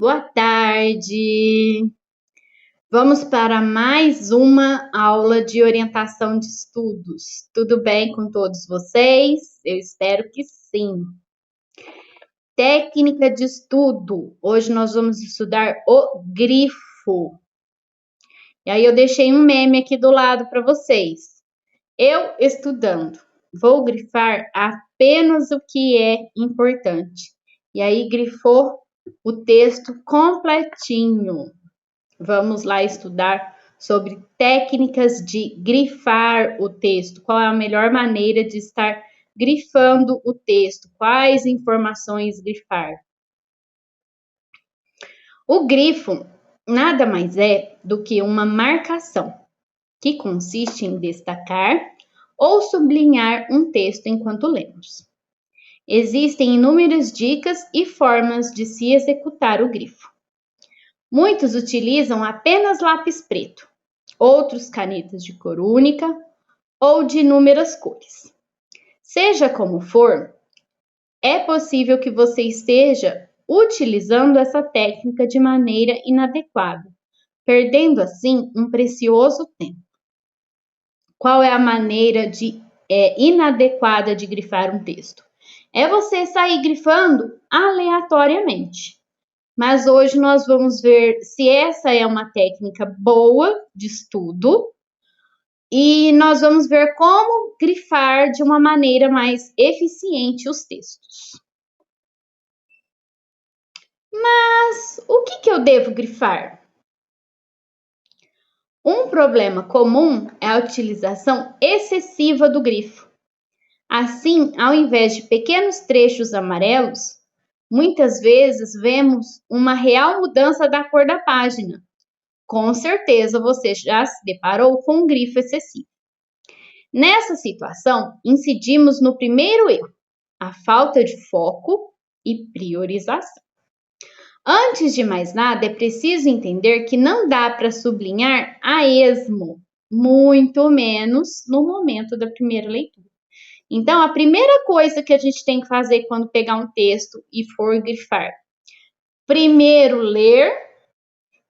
Boa tarde! Vamos para mais uma aula de orientação de estudos. Tudo bem com todos vocês? Eu espero que sim. Técnica de estudo. Hoje nós vamos estudar o grifo. E aí eu deixei um meme aqui do lado para vocês. Eu estudando. Vou grifar apenas o que é importante. E aí grifou o texto completinho. Vamos lá estudar sobre técnicas de grifar o texto. Qual é a melhor maneira de estar grifando o texto? Quais informações grifar? O grifo nada mais é do que uma marcação, que consiste em destacar ou sublinhar um texto enquanto lemos. Existem inúmeras dicas e formas de se executar o grifo. Muitos utilizam apenas lápis preto, outros canetas de cor única ou de inúmeras cores. Seja como for, é possível que você esteja utilizando essa técnica de maneira inadequada, perdendo assim um precioso tempo. Qual é a maneira inadequada de grifar um texto? É você sair grifando aleatoriamente. Mas hoje nós vamos ver se essa é uma técnica boa de estudo e nós vamos ver como grifar de uma maneira mais eficiente os textos. Mas o que eu devo grifar? Um problema comum é a utilização excessiva do grifo. Assim, ao invés de pequenos trechos amarelos, muitas vezes vemos uma real mudança da cor da página. Com certeza você já se deparou com um grifo excessivo. Nessa situação, incidimos no primeiro erro, a falta de foco e priorização. Antes de mais nada, é preciso entender que não dá para sublinhar a esmo, muito menos no momento da primeira leitura. Então, a primeira coisa que a gente tem que fazer quando pegar um texto e for grifar, primeiro ler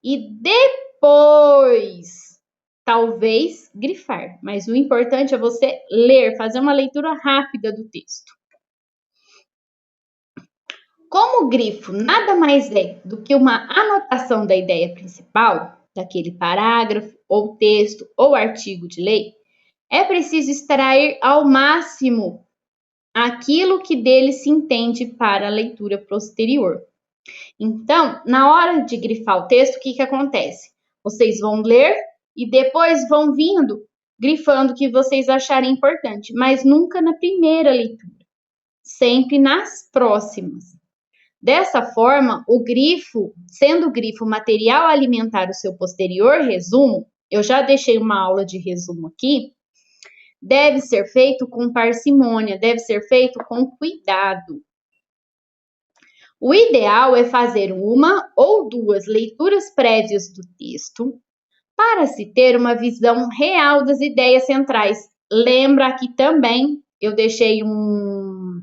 e depois, talvez, grifar. Mas o importante é você ler, fazer uma leitura rápida do texto. Como o grifo nada mais é do que uma anotação da ideia principal, daquele parágrafo, ou texto, ou artigo de lei, é preciso extrair ao máximo aquilo que dele se entende para a leitura posterior. Então, na hora de grifar o texto, o que acontece? Vocês vão ler e depois vão vindo grifando o que vocês acharem importante, mas nunca na primeira leitura, sempre nas próximas. Dessa forma, o grifo, sendo o grifo material a alimentar o seu posterior resumo, eu já deixei uma aula de resumo aqui, deve ser feito com parcimônia, deve ser feito com cuidado. O ideal é fazer uma ou duas leituras prévias do texto para se ter uma visão real das ideias centrais. Lembra aqui também, eu deixei um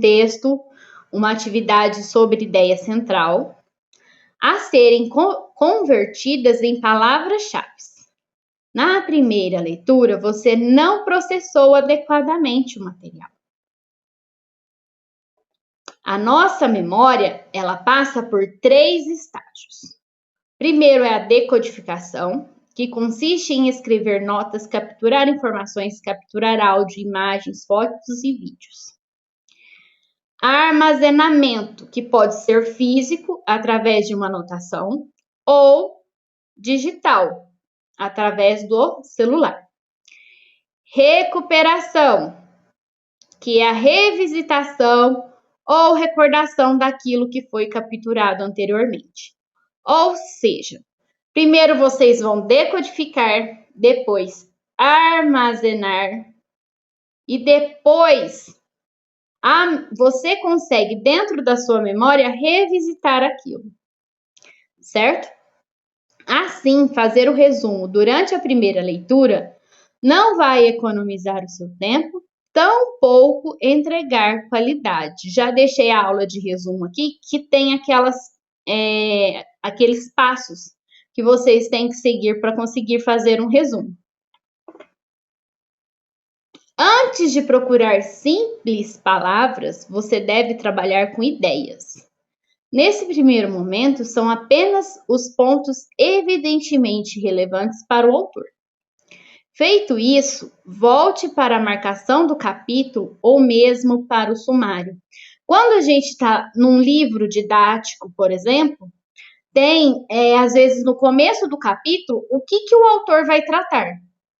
texto, uma atividade sobre ideia central, a serem convertidas em palavras-chave. Na primeira leitura, você não processou adequadamente o material. A nossa memória, ela passa por 3 estágios. Primeiro é a decodificação, que consiste em escrever notas, capturar informações, capturar áudio, imagens, fotos e vídeos. Armazenamento, que pode ser físico, através de uma anotação, ou digital, através do celular. Recuperação, que é a revisitação ou recordação daquilo que foi capturado anteriormente. Ou seja, primeiro vocês vão decodificar, depois armazenar e depois você consegue, dentro da sua memória, revisitar aquilo, certo? Assim, fazer o resumo durante a primeira leitura não vai economizar o seu tempo, tampouco entregar qualidade. Já deixei a aula de resumo aqui, que tem aquelas aqueles passos que vocês têm que seguir para conseguir fazer um resumo. Antes de procurar simples palavras, você deve trabalhar com ideias. Nesse primeiro momento, são apenas os pontos evidentemente relevantes para o autor. Feito isso, volte para a marcação do capítulo ou mesmo para o sumário. Quando a gente está num livro didático, por exemplo, tem, às vezes, no começo do capítulo, o que o autor vai tratar.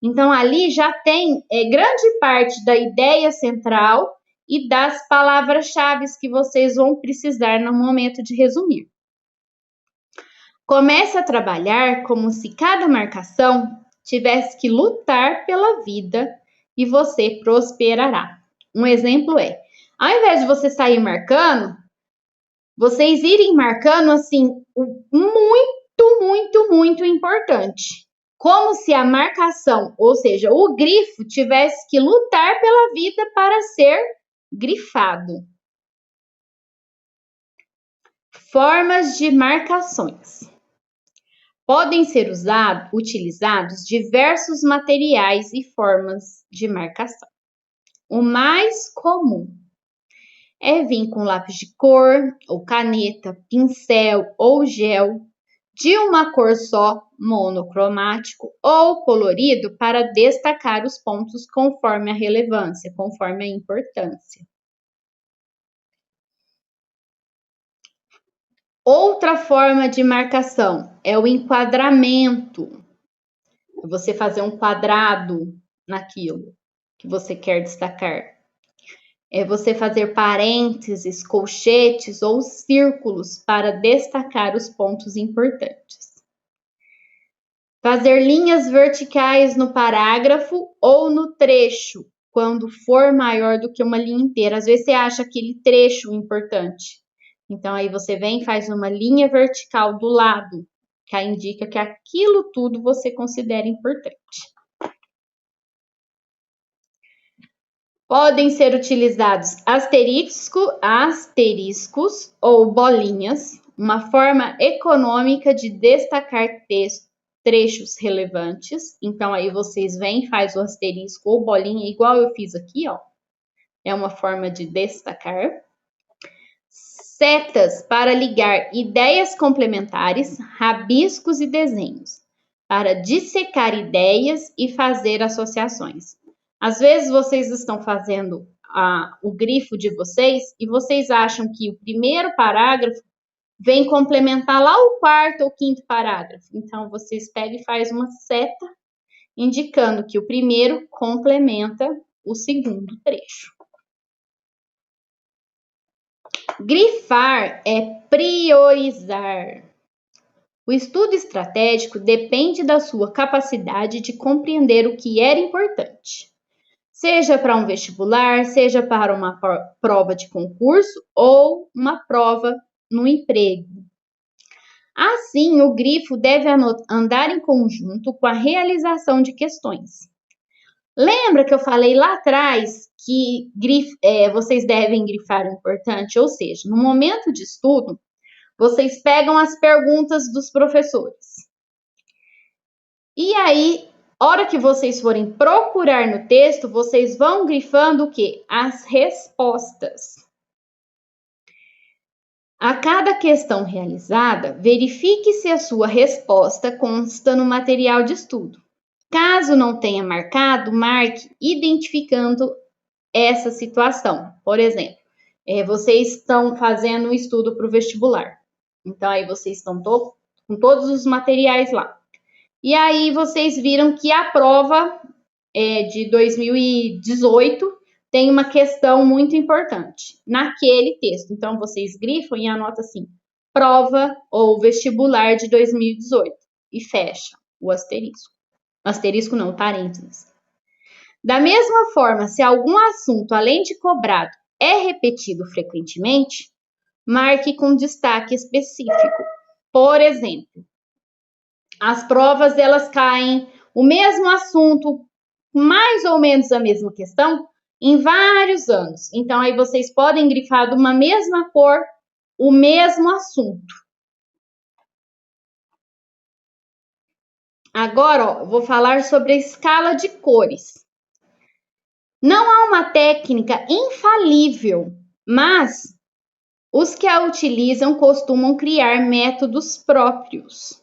Então, ali já tem grande parte da ideia central e das palavras-chave que vocês vão precisar no momento de resumir. Comece a trabalhar como se cada marcação tivesse que lutar pela vida e você prosperará. Um exemplo é, ao invés de você sair marcando, vocês irem marcando assim, muito importante. Como se a marcação, ou seja, o grifo, tivesse que lutar pela vida para ser grifado. Formas de marcações. Podem ser utilizados diversos materiais e formas de marcação. O mais comum é vir com lápis de cor, ou caneta, pincel ou gel, de uma cor só, monocromático ou colorido, para destacar os pontos conforme a relevância, conforme a importância. Outra forma de marcação é o enquadramento. Você fazer um quadrado naquilo que você quer destacar. É você fazer parênteses, colchetes ou círculos para destacar os pontos importantes. Fazer linhas verticais no parágrafo ou no trecho, quando for maior do que uma linha inteira. Às vezes você acha aquele trecho importante. Então, aí você vem e faz uma linha vertical do lado, que indica que aquilo tudo você considera importante. Podem ser utilizados asteriscos ou bolinhas, uma forma econômica de destacar trechos relevantes. Então, aí vocês vêm e faz o asterisco ou bolinha, igual eu fiz aqui, ó. É uma forma de destacar. Setas para ligar ideias complementares, rabiscos e desenhos, para dissecar ideias e fazer associações. Às vezes vocês estão fazendo o grifo de vocês e vocês acham que o primeiro parágrafo vem complementar lá o quarto ou quinto parágrafo. Então, vocês pegam e fazem uma seta indicando que o primeiro complementa o segundo trecho. Grifar é priorizar. O estudo estratégico depende da sua capacidade de compreender o que era importante, seja para um vestibular, seja para uma prova de concurso ou uma prova no emprego. Assim, o grifo deve andar em conjunto com a realização de questões. Lembra que eu falei lá atrás que vocês devem grifar o importante? Ou seja, no momento de estudo, vocês pegam as perguntas dos professores. E aí, hora que vocês forem procurar no texto, vocês vão grifando o quê? As respostas. A cada questão realizada, verifique se a sua resposta consta no material de estudo. Caso não tenha marcado, marque identificando essa situação. Por exemplo, vocês estão fazendo um estudo para o vestibular. Então, aí vocês estão com todos os materiais lá. E aí vocês viram que a prova de 2018 tem uma questão muito importante naquele texto. Então, vocês grifam e anotam assim, prova ou vestibular de 2018 e fecha o asterisco. Asterisco não, parênteses. Da mesma forma, se algum assunto, além de cobrado, é repetido frequentemente, marque com destaque específico. Por exemplo, as provas elas caem o mesmo assunto, mais ou menos a mesma questão, em vários anos. Então, aí vocês podem grifar de uma mesma cor o mesmo assunto. Agora, ó, vou falar sobre a escala de cores. Não há uma técnica infalível, mas os que a utilizam costumam criar métodos próprios.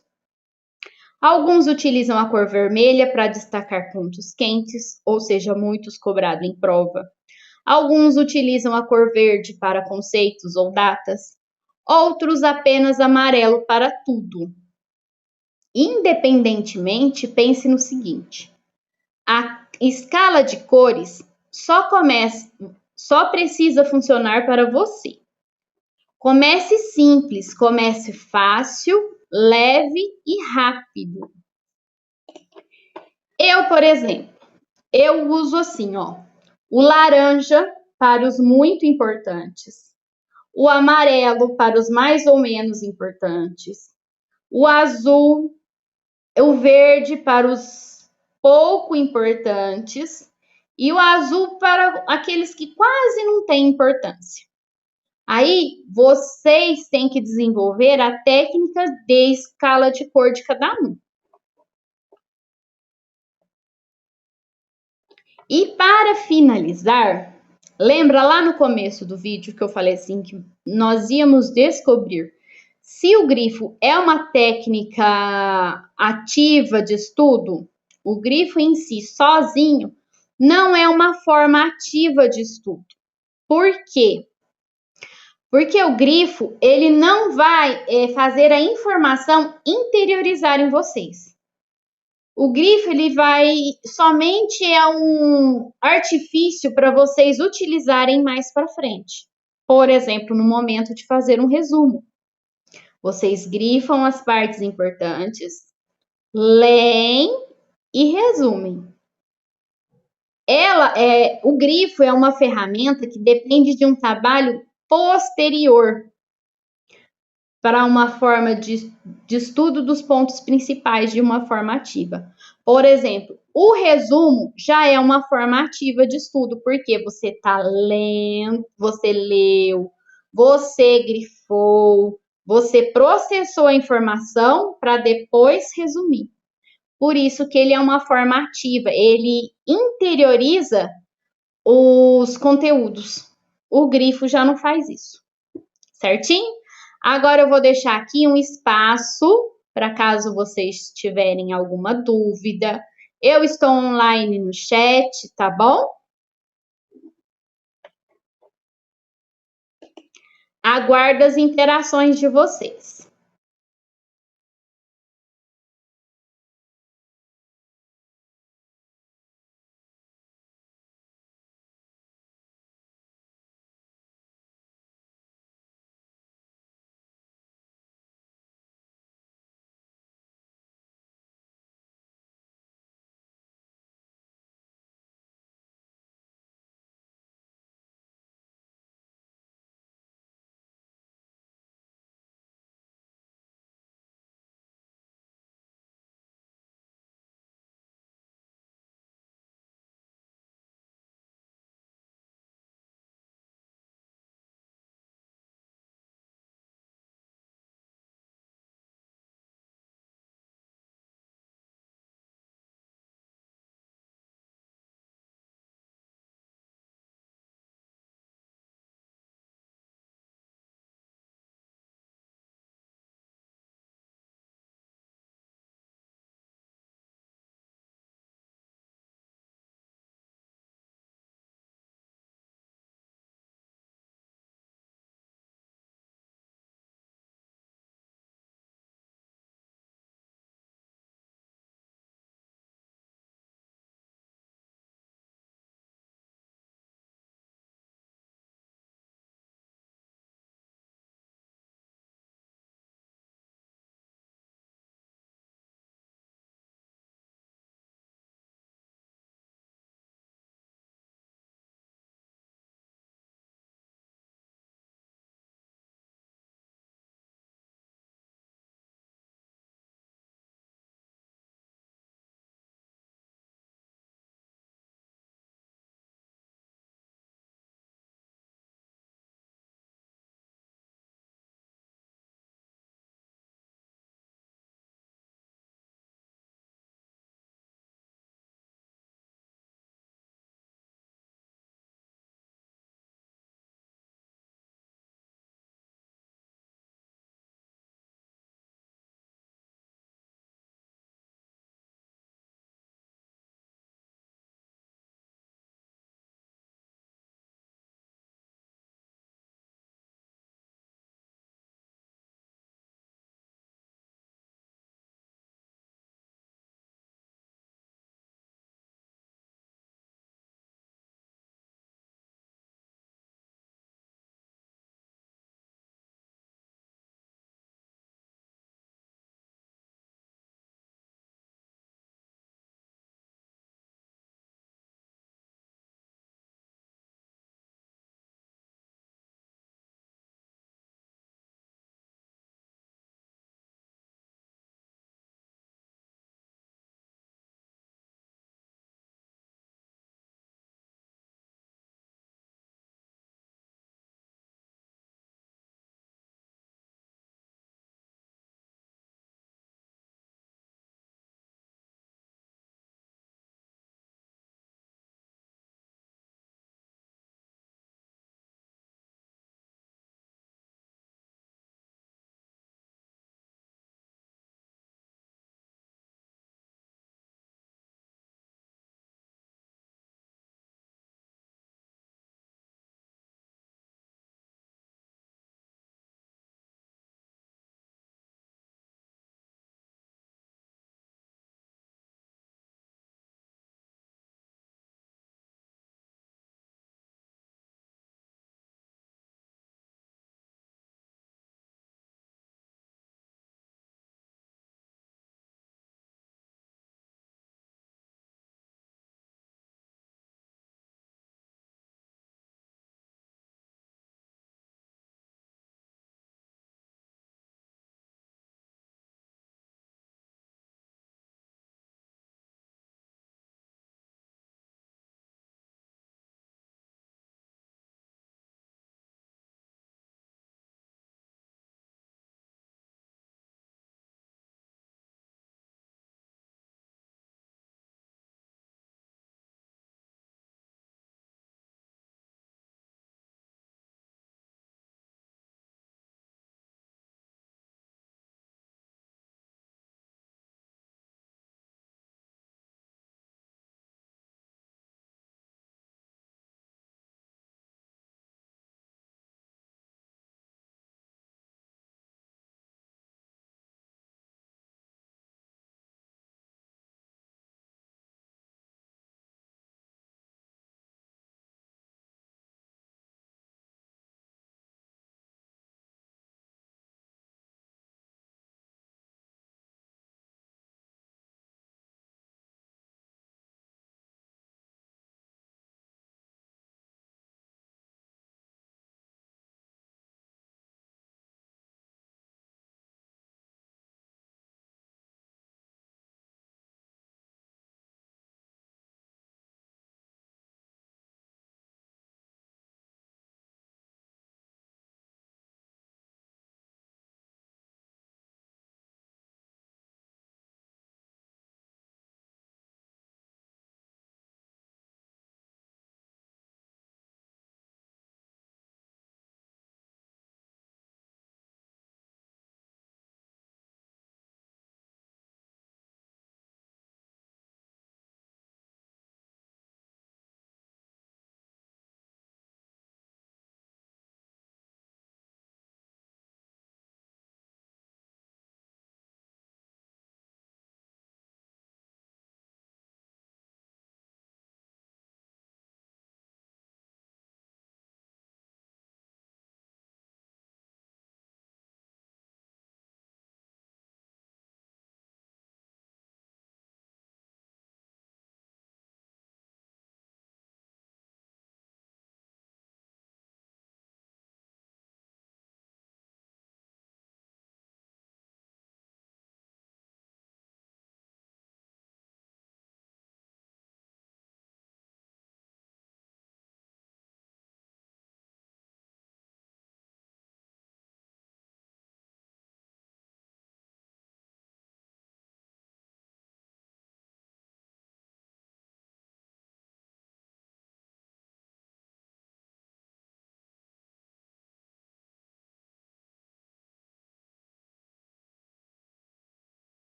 Alguns utilizam a cor vermelha para destacar pontos quentes, ou seja, muitos cobrados em prova. Alguns utilizam a cor verde para conceitos ou datas. Outros apenas amarelo para tudo. Independentemente, pense no seguinte: a escala de cores só precisa funcionar para você. Comece simples, comece fácil, leve e rápido. Eu, por exemplo, eu uso assim, ó, o laranja para os muito importantes, o amarelo para os mais ou menos importantes, o azul, o verde para os pouco importantes e o azul para aqueles que quase não têm importância. Aí, vocês têm que desenvolver a técnica de escala de cor de cada um. E para finalizar, lembra lá no começo do vídeo que eu falei assim que nós íamos descobrir se o grifo é uma técnica ativa de estudo? O grifo em si, sozinho, não é uma forma ativa de estudo. Por quê? Porque o grifo, ele não vai fazer a informação interiorizar em vocês. O grifo, ele vai somente é um artifício para vocês utilizarem mais para frente. Por exemplo, no momento de fazer um resumo. Vocês grifam as partes importantes, leem e resumem. O grifo é uma ferramenta que depende de um trabalho posterior para uma forma de estudo dos pontos principais de uma forma ativa. Por exemplo, o resumo já é uma forma ativa de estudo, porque você está lendo, você leu, você grifou, você processou a informação para depois resumir. Por isso que ele é uma forma ativa, ele interioriza os conteúdos. O grifo já não faz isso, certinho? Agora eu vou deixar aqui um espaço para caso vocês tiverem alguma dúvida. Eu estou online no chat, tá bom? Aguardo as interações de vocês.